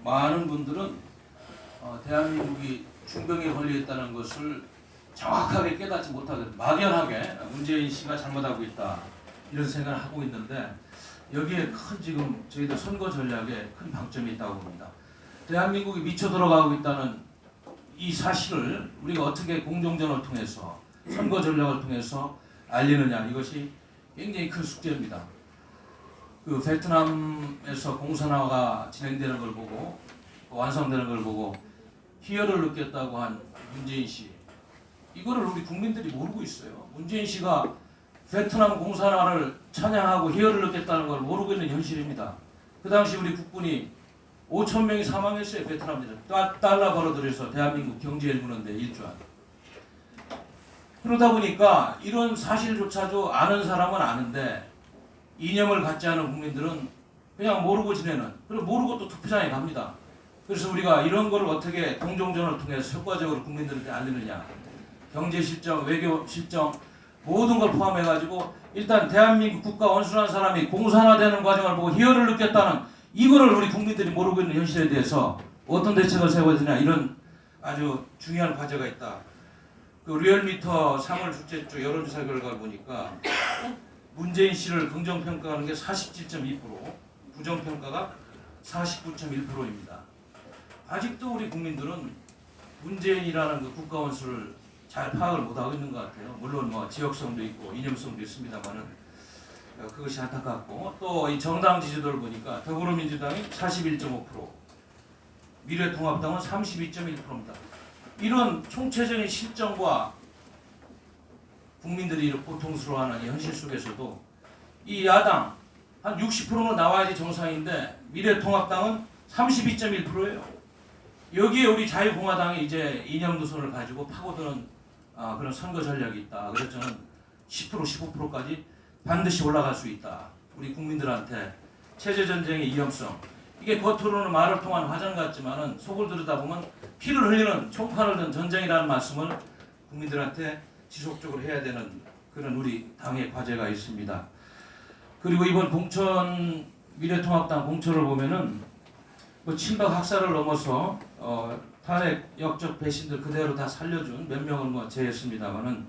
많은 분들은 대한민국이 중병에 걸려 있다는 것을 정확하게 깨닫지 못하게 막연하게 문재인 씨가 잘못하고 있다 이런 생각을 하고 있는데, 여기에 큰 지금 저희들 선거 전략에 큰 방점이 있다고 봅니다. 대한민국이 미쳐 들어가고 있다는 이 사실을 우리가 어떻게 공정전을 통해서 선거 전략을 통해서 알리느냐, 이것이 굉장히 큰 숙제입니다. 그 베트남에서 공산화가 진행되는 걸 보고 완성되는 걸 보고 희열을 느꼈다고 한 문재인 씨, 이거를 우리 국민들이 모르고 있어요. 문재인 씨가 베트남 공산화를 찬양하고 희열을 느꼈다는 걸 모르고 있는 현실입니다. 그 당시 우리 국군이 5천 명이 사망했어요. 베트남에서 달러 벌어들여서 대한민국 경제 일구는데 일주한. 그러다 보니까 이런 사실조차도 아는 사람은 아는데 이념을 갖지 않은 국민들은 그냥 모르고 지내는, 그리고 모르고 또 투표장에 갑니다. 그래서 우리가 이런 거를 어떻게 공정전을 통해서 효과적으로 국민들한테 알리느냐, 경제 실정, 외교 실정 모든 걸 포함해가지고 일단 대한민국 국가 원수라는 사람이 공산화되는 과정을 보고 희열을 느꼈다는 이거를 우리 국민들이 모르고 있는 현실에 대해서 어떤 대책을 세워야 되냐, 이런 아주 중요한 과제가 있다. 그 리얼미터 3월 둘째 주 여론조사 결과를 보니까 문재인 씨를 긍정평가하는 게 47.2%, 부정평가가 49.1%입니다. 아직도 우리 국민들은 문재인이라는 그 국가 원수를 잘 파악을 못하고 있는 것 같아요. 물론 뭐 지역성도 있고 이념성도 있습니다만은 그것이 안타깝고, 또 이 정당 지지도를 보니까 더불어민주당이 41.5%, 미래통합당은 32.1%입니다. 이런 총체적인 실정과 국민들이 고통스러워하는 이 현실 속에서도 이 야당 한 60%는 나와야지 정상인데 미래통합당은 32.1%예요. 여기에 우리 자유공화당이 이제 이념 노선을 가지고 파고드는 그런 선거 전략이 있다. 그래서 저는 10% 15%까지 반드시 올라갈 수 있다. 우리 국민들한테 체제전쟁의 위험성, 이게 겉으로는 말을 통한 화전 같지만은 속을 들여다보면 피를 흘리는 총판을 든 전쟁이라는 말씀을 국민들한테 지속적으로 해야 되는 그런 우리 당의 과제가 있습니다. 그리고 이번 공천, 미래통합당 공천을 보면은 뭐 친박 학살을 넘어서 탄핵 역적 배신들 그대로 다 살려준 몇 명을 뭐 제했습니다만은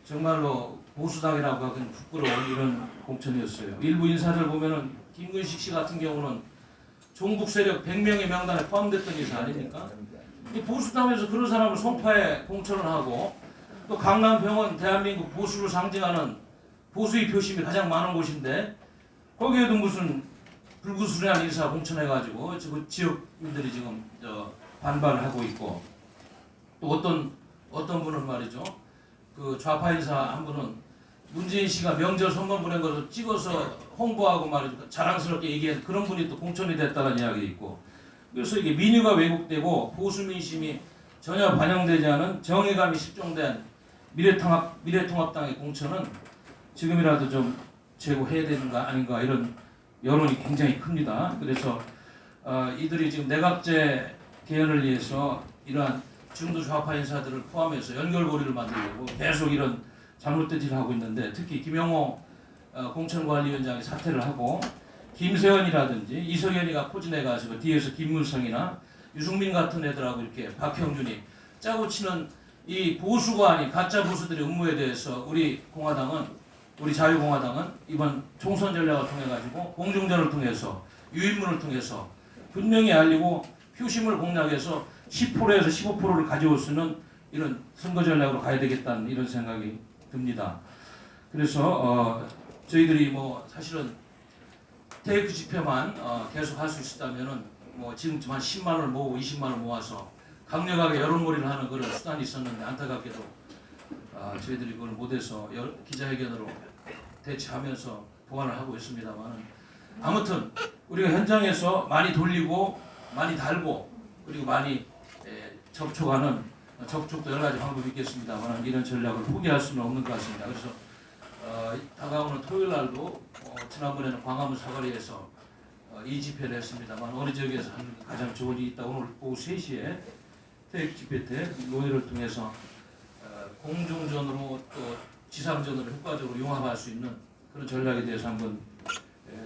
정말로 보수당이라고 하기는 부끄러운 이런 공천이었어요. 일부 인사들 보면은 김근식 씨 같은 경우는 종북 세력 100명의 명단에 포함됐던 인사 아닙니까? 보수당에서 그런 사람을 송파에 공천을 하고, 또 강남병원 대한민국 보수를 상징하는 보수의 표심이 가장 많은 곳인데 거기에도 무슨 불구수련한 인사 공천해가지고 지역민들이 지금 반발을 하고 있고, 또 어떤 분은 말이죠, 그 좌파 인사 한 분은 문재인 씨가 명절 선거 보낸 것을 찍어서 홍보하고 말이죠, 자랑스럽게 얘기해서 그런 분이 또 공천이 됐다는 이야기 있고, 그래서 이게 민의가 왜곡되고 보수 민심이 전혀 반영되지 않은 정의감이 실종된 미래통합당의 공천은 지금이라도 좀 제고해야 되는 거 아닌가, 이런 여론이 굉장히 큽니다. 그래서 이들이 지금 내각제 개헌을 위해서 이러한 중도 좌파 인사들을 포함해서 연결고리를 만들려고 계속 이런 잘못된 짓을 하고 있는데, 특히 김영호 공천관리위원장이 사퇴를 하고 김세현이라든지 이성현이가 포진해가지고 뒤에서 김문성이나 유승민 같은 애들하고 이렇게 박형준이 짜고 치는 이 보수가 아닌 가짜 보수들의 음모에 대해서 우리 자유공화당은 이번 총선 전략을 통해 가지고 공정전을 통해서 유인문을 통해서 분명히 알리고 표심을 공략해서 10%에서 15%를 가져올 수 있는 이런 선거 전략으로 가야 되겠다는 이런 생각이 듭니다. 그래서 저희들이 뭐 사실은 테이크 집회만 계속 할 수 있었다면은 뭐 지금쯤 한 10만 원을 모으고 20만 원을 모아서 강력하게 여론몰이를 하는 그런 수단이 있었는데, 안타깝게도 저희들이 그걸 못해서 기자회견으로 대처하면서 보완을 하고 있습니다만, 아무튼 우리가 현장에서 많이 돌리고 많이 달고 그리고 많이 접촉도 여러 가지 방법이 있겠습니다만 이런 전략을 포기할 수는 없는 것 같습니다. 그래서 다가오는 토요일 날도 지난번에는 광화문 사거리에서 이 집회를 했습니다만 어느 지역에서 하는 가장 좋은 일이 있다. 오늘 오후 3시에 태극 집회 때 논의를 통해서 공중전으로 또 지상전으로 효과적으로 융합할 수 있는 그런 전략에 대해서 한번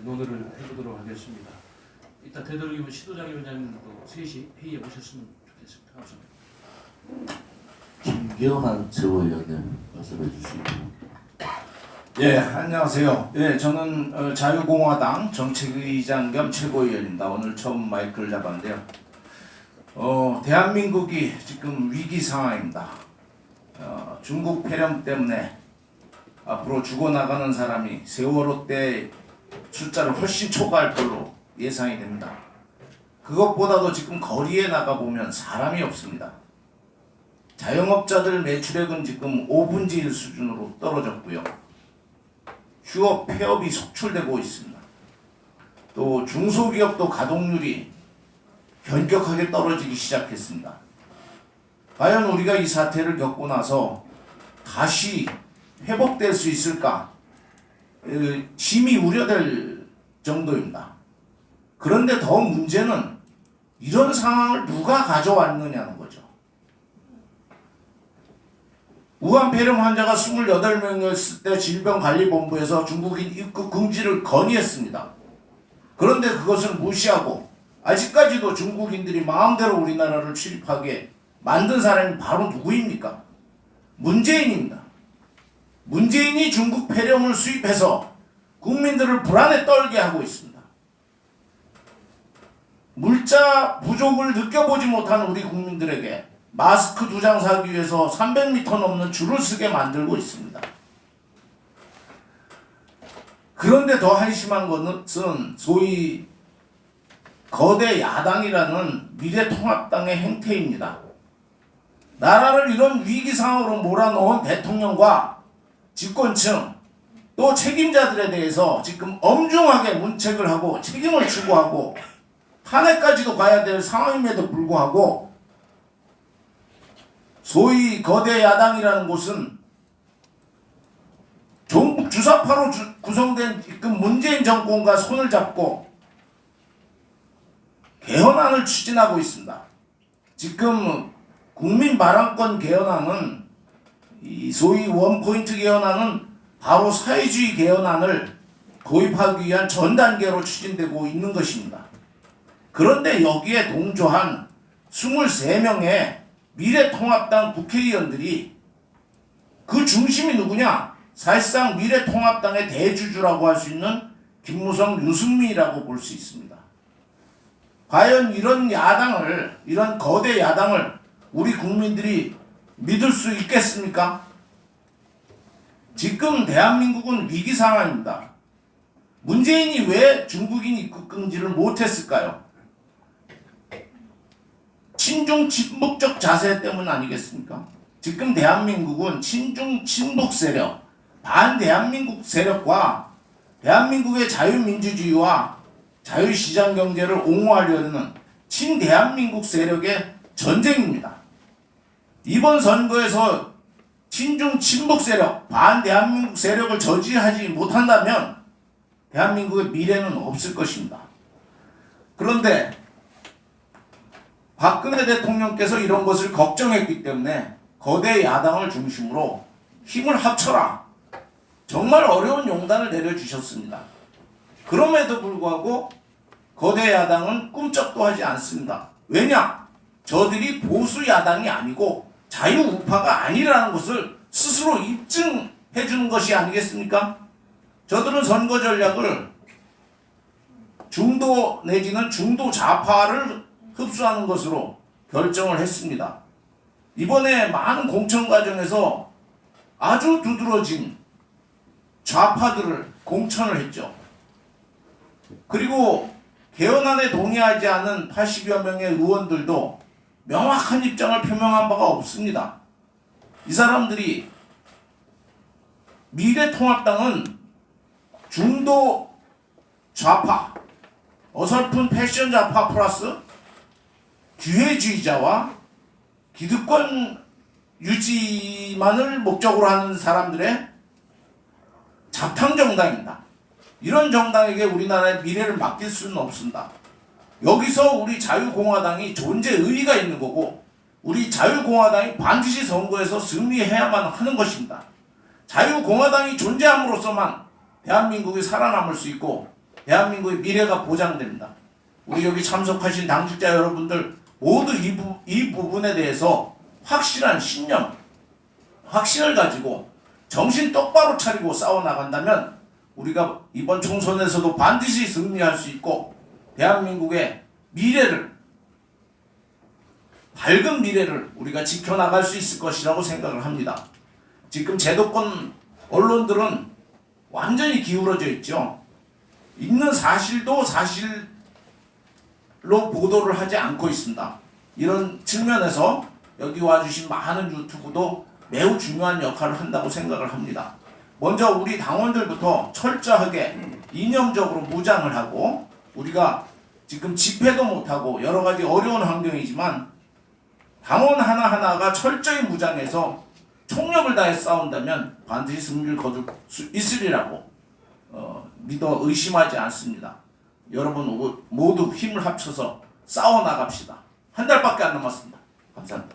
논의를 해보도록 하겠습니다. 이따 되도록이면 시도장 위원장님도 3시 회의에 오셨으면 좋겠습니다. 감사합니다. 김경환 최고위원님 말씀해 주시고. 예, 안녕하세요. 예, 저는 자유공화당 정책의장 겸 최고위원입니다. 오늘 처음 마이크를 잡았는데요. 대한민국이 지금 위기 상황입니다. 중국 폐렴 때문에 앞으로 죽어나가는 사람이 세월호 때 숫자를 훨씬 초과할 걸로 예상이 됩니다. 그것보다도 지금 거리에 나가보면 사람이 없습니다. 자영업자들 매출액은 지금 5분의 1 수준으로 떨어졌고요. 휴업, 폐업이 속출되고 있습니다. 또 중소기업도 가동률이 현격하게 떨어지기 시작했습니다. 과연 우리가 이 사태를 겪고 나서 다시 회복될 수 있을까? 심히 우려될 정도입니다. 그런데 더 문제는 이런 상황을 누가 가져왔느냐는 거죠. 우한 폐렴 환자가 28명이었을 때 질병관리본부에서 중국인 입국 금지를 건의했습니다. 그런데 그것을 무시하고 아직까지도 중국인들이 마음대로 우리나라를 출입하게 만든 사람이 바로 누구입니까? 문재인입니다. 문재인이 중국 폐렴을 수입해서 국민들을 불안에 떨게 하고 있습니다. 물자 부족을 느껴보지 못한 우리 국민들에게 마스크 2장 사기 위해서 300m 넘는 줄을 서게 만들고 있습니다. 그런데 더 한심한 것은 소위 거대 야당이라는 미래통합당의 행태입니다. 나라를 이런 위기 상황으로 몰아넣은 대통령과 집권층 또 책임자들에 대해서 지금 엄중하게 문책을 하고 책임을 추구하고 탄핵까지도 가야 될 상황임에도 불구하고 소위 거대 야당이라는 곳은 종북 주사파로 구성된 지금 문재인 정권과 손을 잡고 개헌안을 추진하고 있습니다. 지금 국민 발언권 개헌안은 이 소위 원포인트 개헌안은 바로 사회주의 개헌안을 도입하기 위한 전 단계로 추진되고 있는 것입니다. 그런데 여기에 동조한 23명의 미래통합당 국회의원들이 그 중심이 누구냐? 사실상 미래통합당의 대주주라고 할 수 있는 김무성, 유승민이라고 볼 수 있습니다. 과연 이런 야당을, 이런 거대 야당을 우리 국민들이 믿을 수 있겠습니까? 지금 대한민국은 위기 상황입니다. 문재인이 왜 중국인 입국 금지를 못했을까요? 친중 친북적 자세 때문 아니겠습니까? 지금 대한민국은 친중 친북 세력, 반대한민국 세력과 대한민국의 자유민주주의와 자유시장 경제를 옹호하려는 친대한민국 세력의 전쟁입니다. 이번 선거에서 친중 친북 세력, 반대한민국 세력을 저지하지 못한다면 대한민국의 미래는 없을 것입니다. 그런데 박근혜 대통령께서 이런 것을 걱정했기 때문에 거대 야당을 중심으로 힘을 합쳐라. 정말 어려운 용단을 내려주셨습니다. 그럼에도 불구하고 거대 야당은 꿈쩍도 하지 않습니다. 왜냐? 저들이 보수 야당이 아니고 자유우파가 아니라는 것을 스스로 입증해 주는 것이 아니겠습니까? 저들은 선거 전략을 중도 내지는 중도 좌파를 흡수하는 것으로 결정을 했습니다. 이번에 많은 공천 과정에서 아주 두드러진 좌파들을 공천을 했죠. 그리고 개헌안에 동의하지 않은 80여 명의 의원들도 명확한 입장을 표명한 바가 없습니다. 이 사람들이 미래통합당은 중도 좌파, 어설픈 패션 좌파 플러스 기회주의자와 기득권 유지만을 목적으로 하는 사람들의 자탕정당입니다. 이런 정당에게 우리나라의 미래를 맡길 수는 없습니다. 여기서 우리 자유공화당이 존재 의의가 있는 거고 우리 자유공화당이 반드시 선거에서 승리해야만 하는 것입니다. 자유공화당이 존재함으로써만 대한민국이 살아남을 수 있고 대한민국의 미래가 보장됩니다. 우리 여기 참석하신 당직자 여러분들 모두 이 부분에 대해서 확실한 신념, 확신을 가지고 정신 똑바로 차리고 싸워 나간다면 우리가 이번 총선에서도 반드시 승리할 수 있고 대한민국의 미래를, 밝은 미래를 우리가 지켜나갈 수 있을 것이라고 생각을 합니다. 지금 제도권 언론들은 완전히 기울어져 있죠. 있는 사실도 사실로 보도를 하지 않고 있습니다. 이런 측면에서 여기 와주신 많은 유튜브도 매우 중요한 역할을 한다고 생각을 합니다. 먼저 우리 당원들부터 철저하게 이념적으로 무장을 하고, 우리가 지금 집회도 못하고 여러 가지 어려운 환경이지만 당원 하나하나가 철저히 무장해서 총력을 다해 싸운다면 반드시 승리를 거둘 수 있으리라고 믿어 의심하지 않습니다. 여러분 모두 힘을 합쳐서 싸워 나갑시다. 한 달밖에 안 남았습니다. 감사합니다.